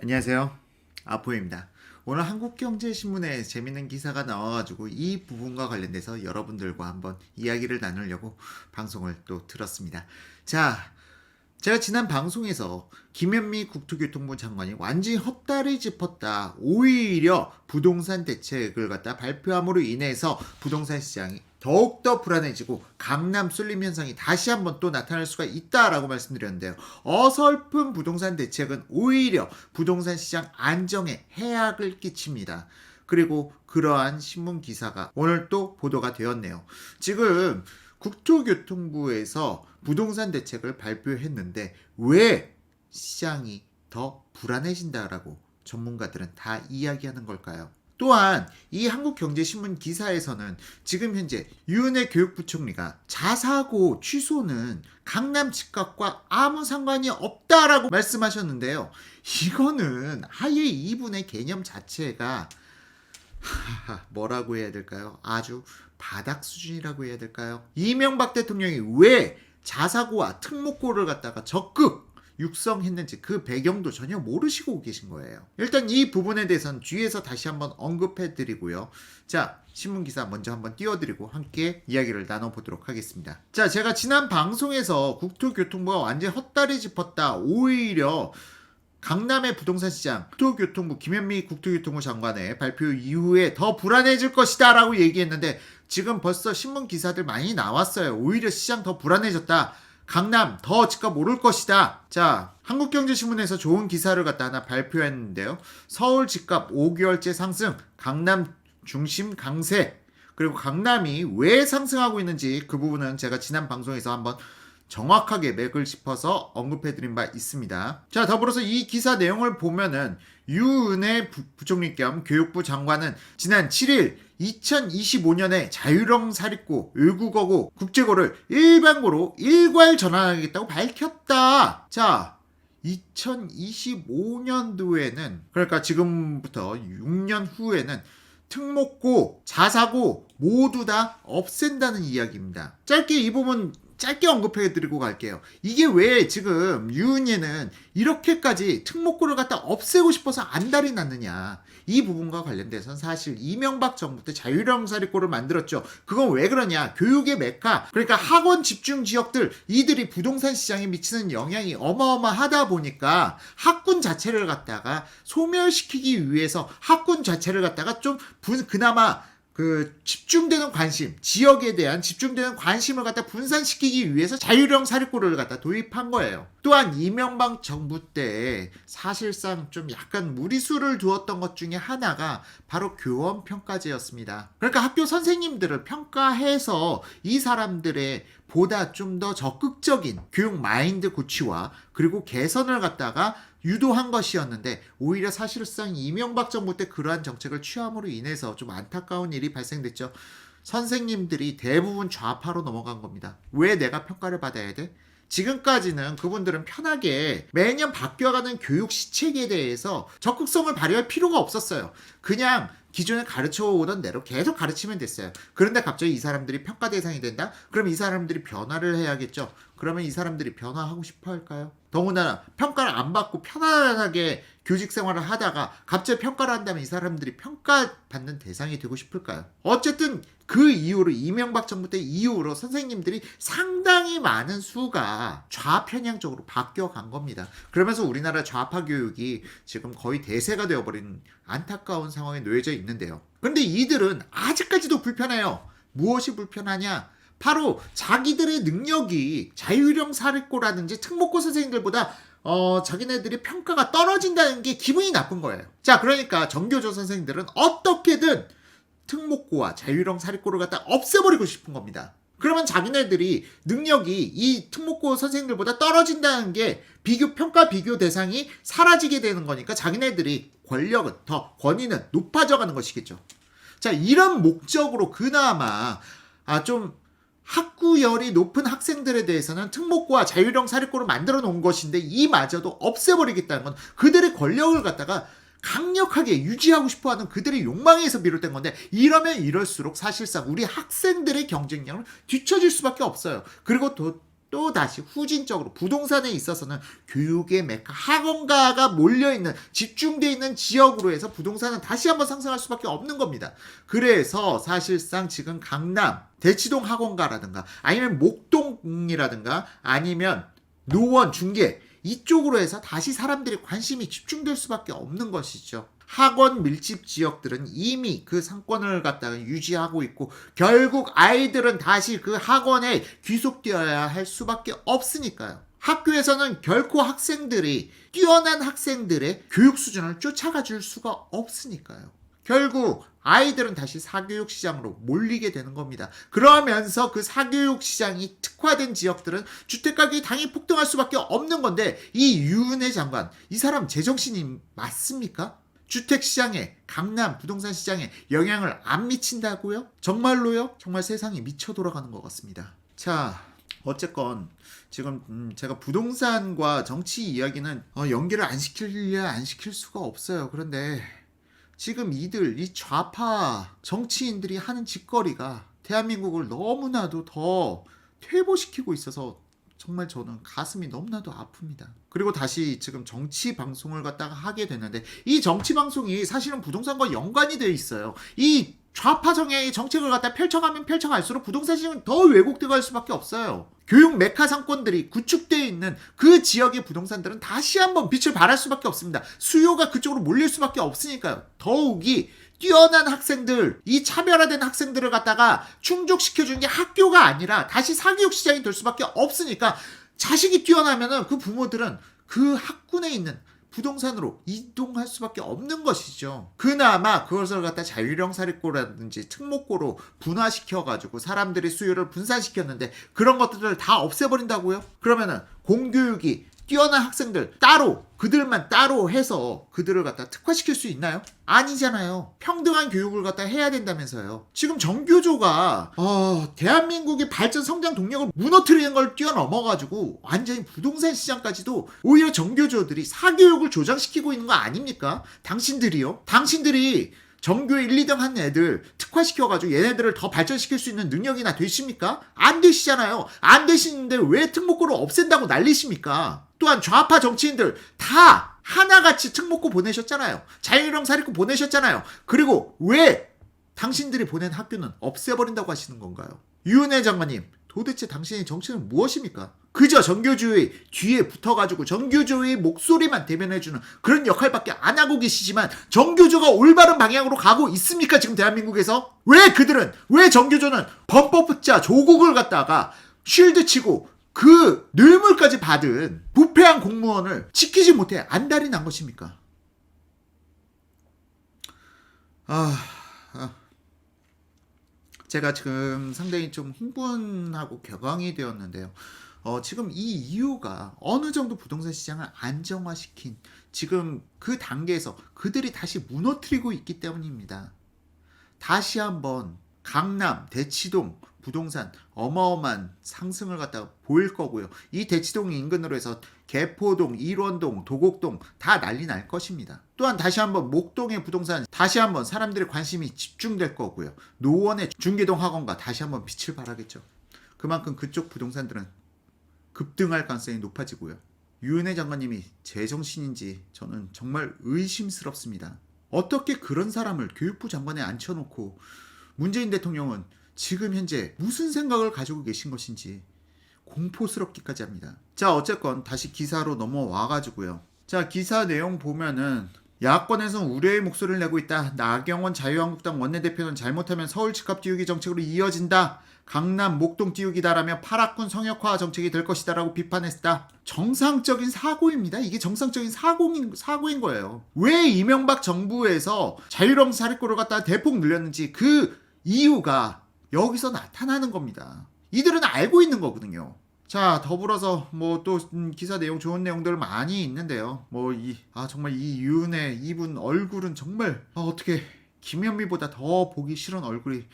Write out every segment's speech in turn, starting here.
안녕하세요. 아포입니다. 오늘 한국경제신문에 재밌는 기사가 나와가지고 이 부분과 관련돼서 여러분들과 한번 이야기를 나누려고 방송을 또 들었습니다. 자, 제가 지난 방송에서 김현미 국토교통부 장관이 완전히 헛다리 짚었다. 오히려 부동산 대책을 갖다 발표함으로 인해서 부동산 시장이 더욱더 불안해지고 강남 쏠림 현상이 다시 한번 또 나타날 수가 있다라고 말씀드렸는데요. 어설픈 부동산 대책은 오히려 부동산 시장 안정에 해악을 끼칩니다. 그리고 그러한 신문 기사가 오늘 또 보도가 되었네요. 지금 국토교통부에서 부동산 대책을 발표했는데 왜 시장이 더 불안해진다라고 전문가들은 다 이야기하는 걸까요? 또한 이 한국경제신문 기사에서는 지금 현재 유은혜 교육부총리가 자사고 취소는 강남 집값과 아무 상관이 없다라고 말씀하셨는데요. 이거는 아예 이분의 개념 자체가 뭐라고 해야 될까요? 아주 바닥 수준이라고 해야 될까요? 이명박 대통령이 왜 자사고와 특목고를 갖다가 적극 육성했는지 그 배경도 전혀 모르시고 계신 거예요. 일단 이 부분에 대해서는 뒤에서 다시 한번 언급해 드리고요. 자, 신문기사 먼저 한번 띄워드리고 함께 이야기를 나눠보도록 하겠습니다. 자, 제가 지난 방송에서 국토교통부가 완전 헛다리 짚었다. 오히려 강남의 부동산 시장, 국토교통부 김현미 국토교통부 장관의 발표 이후에 더 불안해질 것이다 라고 얘기했는데 지금 벌써 신문 기사들 많이 나왔어요. 오히려 시장 더 불안해졌다. 강남 더 집값 오를 것이다. 자, 한국경제신문에서 좋은 기사를 갖다 하나 발표했는데요. 서울 집값 5개월째 상승, 강남 중심 강세. 그리고 강남이 왜 상승하고 있는지 그 부분은 제가 지난 방송에서 한번 정확하게 맥을 짚어서 언급해드린 바 있습니다. 자, 더불어서 이 기사 내용을 보면은 유은혜 부총리 겸 교육부 장관은 지난 7일 2025년에 자율형 사립고, 의국어고, 국제고를 일반고로 일괄 전환하겠다고 밝혔다. 자, 2025년도에는 그러니까 지금부터 6년 후에는 특목고, 자사고 모두 다 없앤다는 이야기입니다. 짧게 이 부분 짧게 언급해드리고 갈게요. 이게 왜 지금 유은혜는 이렇게까지 특목고를 갖다 없애고 싶어서 안달이 났느냐. 이 부분과 관련돼서는 사실 이명박 정부 때 자율형 사립고를 만들었죠. 그건 왜 그러냐. 교육의 메카, 그러니까 학원 집중 지역들, 이들이 부동산 시장에 미치는 영향이 어마어마하다 보니까 학군 자체를 갖다가 소멸시키기 위해서 학군 자체를 갖다가 좀 그나마 그 집중되는 관심, 지역에 대한 집중되는 관심을 갖다 분산시키기 위해서 자율형 사립고를 갖다 도입한 거예요. 또한 이명박 정부 때 사실상 좀 약간 무리수를 두었던 것 중에 하나가 바로 교원평가제였습니다. 그러니까 학교 선생님들을 평가해서 이 사람들의 보다 좀 더 적극적인 교육 마인드 고취와 그리고 개선을 갖다가 유도한 것이었는데 오히려 사실상 이명박 정부 때 그러한 정책을 취함으로 인해서 좀 안타까운 일이 발생됐죠. 선생님들이 대부분 좌파로 넘어간 겁니다. 왜 내가 평가를 받아야 돼? 지금까지는 그분들은 편하게 매년 바뀌어가는 교육 시책에 대해서 적극성을 발휘할 필요가 없었어요. 그냥 기존에 가르쳐 오던 대로 계속 가르치면 됐어요. 그런데 갑자기 이 사람들이 평가 대상이 된다? 그럼 이 사람들이 변화를 해야겠죠. 그러면 이 사람들이 변화하고 싶어 할까요? 더군다나 평가를 안 받고 편안하게 교직 생활을 하다가 갑자기 평가를 한다면 이 사람들이 평가받는 대상이 되고 싶을까요? 어쨌든 그 이후로 이명박 정부 때 이후로 선생님들이 상당히 많은 수가 좌편향적으로 바뀌어간 겁니다. 그러면서 우리나라 좌파 교육이 지금 거의 대세가 되어버린 안타까운 상황에 놓여져 있는데요. 그런데 이들은 아직까지도 불편해요. 무엇이 불편하냐? 바로 자기들의 능력이 자율형 사립고라든지 특목고 선생님들보다 자기네들이 평가가 떨어진다는 게 기분이 나쁜 거예요. 자, 그러니까 전교조 선생님들은 어떻게든 특목고와 자율형 사립고를 갖다 없애버리고 싶은 겁니다. 그러면 자기네들이 능력이 이 특목고 선생님들보다 떨어진다는 게 평가 비교 대상이 사라지게 되는 거니까 자기네들이 권력은 권위는 높아져가는 것이겠죠. 자, 이런 목적으로 그나마 좀 학구열이 높은 학생들에 대해서는 특목고와 자율형 사립고를 만들어 놓은 것인데 이마저도 없애버리겠다는 건 그들의 권력을 갖다가 강력하게 유지하고 싶어하는 그들의 욕망에서 비롯된 건데 이러면 이럴수록 사실상 우리 학생들의 경쟁력을 뒤처질 수밖에 없어요. 그리고 또 또다시 후진적으로 부동산에 있어서는 교육의 메카 학원가가 몰려있는 집중되어 있는 지역으로 해서 부동산은 다시 한번 상승할 수밖에 없는 겁니다. 그래서 사실상 지금 강남 대치동 학원가라든가 아니면 목동이라든가 아니면 노원 중계 이쪽으로 해서 다시 사람들이 관심이 집중될 수밖에 없는 것이죠. 학원 밀집 지역들은 이미 그 상권을 갖다가 유지하고 있고 결국 아이들은 다시 그 학원에 귀속되어야 할 수밖에 없으니까요. 학교에서는 결코 학생들이 뛰어난 학생들의 교육 수준을 쫓아가 줄 수가 없으니까요. 결국 아이들은 다시 사교육 시장으로 몰리게 되는 겁니다. 그러면서 그 사교육 시장이 특화된 지역들은 주택가격이 당연히 폭등할 수밖에 없는 건데 이 유은혜 장관, 이 사람 제정신이 맞습니까? 주택시장에 강남 부동산 시장에 영향을 안 미친다고요? 정말로요? 정말 세상이 미쳐 돌아가는 것 같습니다. 자, 어쨌건 지금 제가 부동산과 정치 이야기는 연계를 안 시킬래야 안 시킬 수가 없어요. 그런데 지금 이 좌파 정치인들이 하는 짓거리가 대한민국을 너무나도 더 퇴보시키고 있어서 정말 저는 가슴이 너무나도 아픕니다. 그리고 다시 지금 정치 방송을 갖다가 하게 됐는데 이 정치 방송이 사실은 부동산과 연관이 되어 있어요. 이 좌파 정의 정책을 갖다 펼쳐가면 펼쳐갈수록 부동산 시장은 더 왜곡되어 갈 수밖에 없어요. 교육 메카 상권들이 구축되어 있는 그 지역의 부동산들은 다시 한번 빛을 발할 수밖에 없습니다. 수요가 그쪽으로 몰릴 수밖에 없으니까요. 더욱이 뛰어난 학생들, 이 차별화된 학생들을 갖다가 충족시켜주는 게 학교가 아니라 다시 사교육 시장이 될 수밖에 없으니까 자식이 뛰어나면은 그 부모들은 그 학군에 있는 부동산으로 이동할 수밖에 없는 것이죠. 그나마 그것을 갖다 자율형 사립고라든지 특목고로 분화시켜가지고 사람들이 수요를 분산시켰는데 그런 것들을 다 없애버린다고요? 그러면은 공교육이 뛰어난 학생들 따로 그들만 따로 해서 그들을 갖다 특화시킬 수 있나요? 아니잖아요. 평등한 교육을 갖다 해야 된다면서요. 지금 정교조가 대한민국의 발전 성장 동력을 무너뜨리는 걸 뛰어넘어가지고 완전히 부동산 시장까지도 오히려 정교조들이 사교육을 조장시키고 있는 거 아닙니까? 당신들이요? 당신들이 전교 1, 2등 한 애들 특화시켜가지고 얘네들을 더 발전시킬 수 있는 능력이나 되십니까? 안 되시잖아요. 안 되시는데 왜 특목고를 없앤다고 난리십니까? 또한 좌파 정치인들 다 하나같이 특목고 보내셨잖아요. 자율형 사립고 보내셨잖아요. 그리고 왜 당신들이 보낸 학교는 없애버린다고 하시는 건가요? 유은혜 장관님, 도대체 당신의 정치는 무엇입니까? 그저 정교조의 뒤에 붙어가지고 정교조의 목소리만 대변해주는 그런 역할밖에 안 하고 계시지만 정교조가 올바른 방향으로 가고 있습니까? 지금 대한민국에서? 왜 정교조는 범법자 조국을 갖다가 쉴드 치고 그 뇌물까지 받은 부패한 공무원을 지키지 못해 안달이 난 것입니까? 제가 지금 상당히 좀 흥분하고 격앙이 되었는데요. 지금 이 이유가 어느 정도 부동산 시장을 안정화시킨 지금 그 단계에서 그들이 다시 무너뜨리고 있기 때문입니다. 다시 한번 강남, 대치동 부동산 어마어마한 상승을 갖다가 보일 거고요. 이 대치동 인근으로 해서 개포동, 일원동, 도곡동 다 난리 날 것입니다. 또한 다시 한번 목동의 부동산 다시 한번 사람들의 관심이 집중될 거고요. 노원의 중계동 학원가 다시 한번 빛을 발하겠죠. 그만큼 그쪽 부동산들은 급등할 가능성이 높아지고요. 유은혜 장관님이 제정신인지 저는 정말 의심스럽습니다. 어떻게 그런 사람을 교육부 장관에 앉혀놓고 문재인 대통령은 지금 현재 무슨 생각을 가지고 계신 것인지 공포스럽기까지 합니다. 자, 어쨌건 다시 기사로 넘어와가지고요. 자, 기사 내용 보면은 야권에서는 우려의 목소리를 내고 있다. 나경원 자유한국당 원내대표는 잘못하면 서울 집값 띄우기 정책으로 이어진다. 강남 목동 띄우기다라며 파락군 성역화 정책이 될 것이다라고 비판했다. 정상적인 사고입니다. 이게 정상적인 사고인 거예요. 왜 이명박 정부에서 자율형 사립고를 갖다 대폭 늘렸는지 그 이유가 여기서 나타나는 겁니다. 이들은 알고 있는 거거든요. 자, 더불어서 뭐 또 기사 내용 좋은 내용들 많이 있는데요. 정말 이 유은혜 이분 얼굴은 정말 어떻게 김현미보다 더 보기 싫은 얼굴이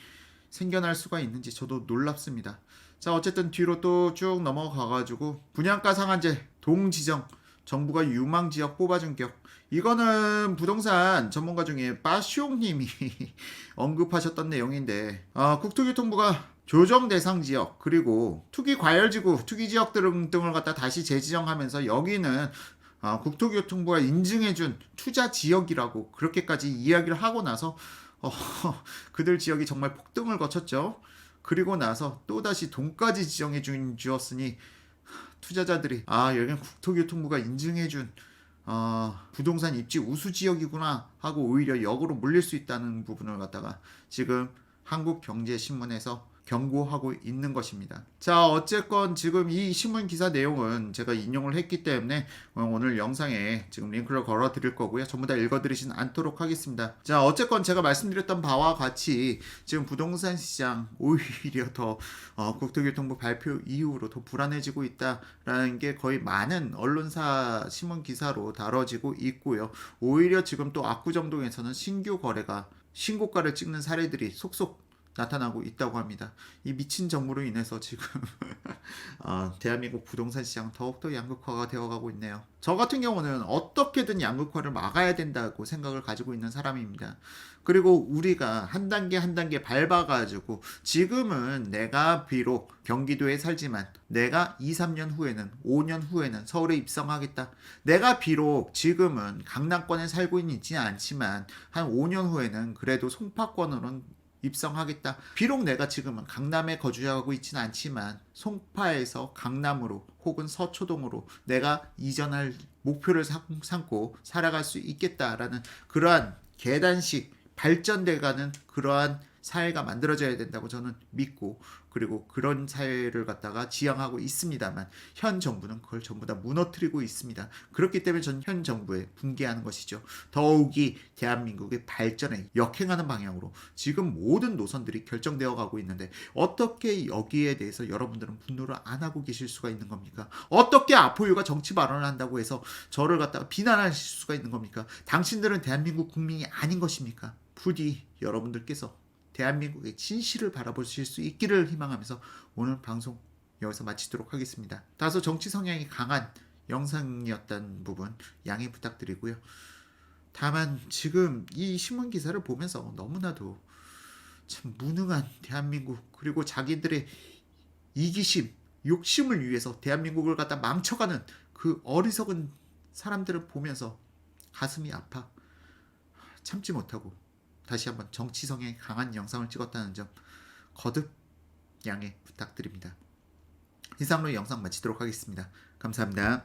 생겨날 수가 있는지 저도 놀랍습니다. 자, 어쨌든 뒤로 또 쭉 넘어가가지고 분양가 상한제 동지정 정부가 유망지역 뽑아준 격. 이거는 부동산 전문가 중에 빠시옹님이 언급하셨던 내용인데 국토교통부가 조정 대상 지역 그리고 투기 과열지구, 투기 지역 등을 갖다 다시 재지정하면서 여기는 국토교통부가 인증해준 투자 지역이라고 그렇게까지 이야기를 하고 나서 그들 지역이 정말 폭등을 거쳤죠. 그리고 나서 또다시 돈까지 지정해 주었으니 투자자들이 여기는 국토교통부가 인증해준 부동산 입지 우수 지역이구나 하고 오히려 역으로 몰릴 수 있다는 부분을 갖다가 지금 한국경제신문에서 경고하고 있는 것입니다. 자, 어쨌건 지금 이 신문 기사 내용은 제가 인용을 했기 때문에 오늘 영상에 지금 링크를 걸어 드릴 거고요. 전부 다 읽어 드리진 않도록 하겠습니다. 자, 어쨌건 제가 말씀드렸던 바와 같이 지금 부동산 시장 오히려 더 국토교통부 발표 이후로 더 불안해지고 있다라는 게 거의 많은 언론사 신문 기사로 다뤄지고 있고요. 오히려 지금 또 압구정동에서는 신규 거래가 신고가를 찍는 사례들이 속속 나타나고 있다고 합니다. 이 미친 정부로 인해서 지금 대한민국 부동산 시장 더욱더 양극화가 되어가고 있네요. 저 같은 경우는 어떻게든 양극화를 막아야 된다고 생각을 가지고 있는 사람입니다. 그리고 우리가 한 단계 한 단계 밟아가지고 지금은 내가 비록 경기도에 살지만 내가 2, 3년 후에는 5년 후에는 서울에 입성하겠다. 내가 비록 지금은 강남권에 살고 있지 않지만 한 5년 후에는 그래도 송파권으로는 입성하겠다. 비록 내가 지금은 강남에 거주하고 있지는 않지만 송파에서 강남으로 혹은 서초동으로 내가 이전할 목표를 삼고 살아갈 수 있겠다라는 그러한 계단식 발전돼가는 그러한 사회가 만들어져야 된다고 저는 믿고 그리고 그런 사회를 갖다가 지향하고 있습니다만 현 정부는 그걸 전부 다 무너뜨리고 있습니다. 그렇기 때문에 전 현 정부에 분개하는 것이죠. 더욱이 대한민국의 발전에 역행하는 방향으로 지금 모든 노선들이 결정되어 가고 있는데 어떻게 여기에 대해서 여러분들은 분노를 안 하고 계실 수가 있는 겁니까? 어떻게 아포유가 정치 발언을 한다고 해서 저를 갖다가 비난하실 수가 있는 겁니까? 당신들은 대한민국 국민이 아닌 것입니까? 부디 여러분들께서 대한민국의 진실을 바라보실 수 있기를 희망하면서 오늘 방송 여기서 마치도록 하겠습니다. 다소 정치 성향이 강한 영상이었던 부분 양해 부탁드리고요. 다만 지금 이 신문 기사를 보면서 너무나도 참 무능한 대한민국 그리고 자기들의 이기심, 욕심을 위해서 대한민국을 갖다 망쳐가는 그 어리석은 사람들을 보면서 가슴이 아파 참지 못하고 다시 한번 정치 성향이 강한 영상을 찍었다는 점 거듭 양해 부탁드립니다. 이상으로 영상 마치도록 하겠습니다. 감사합니다.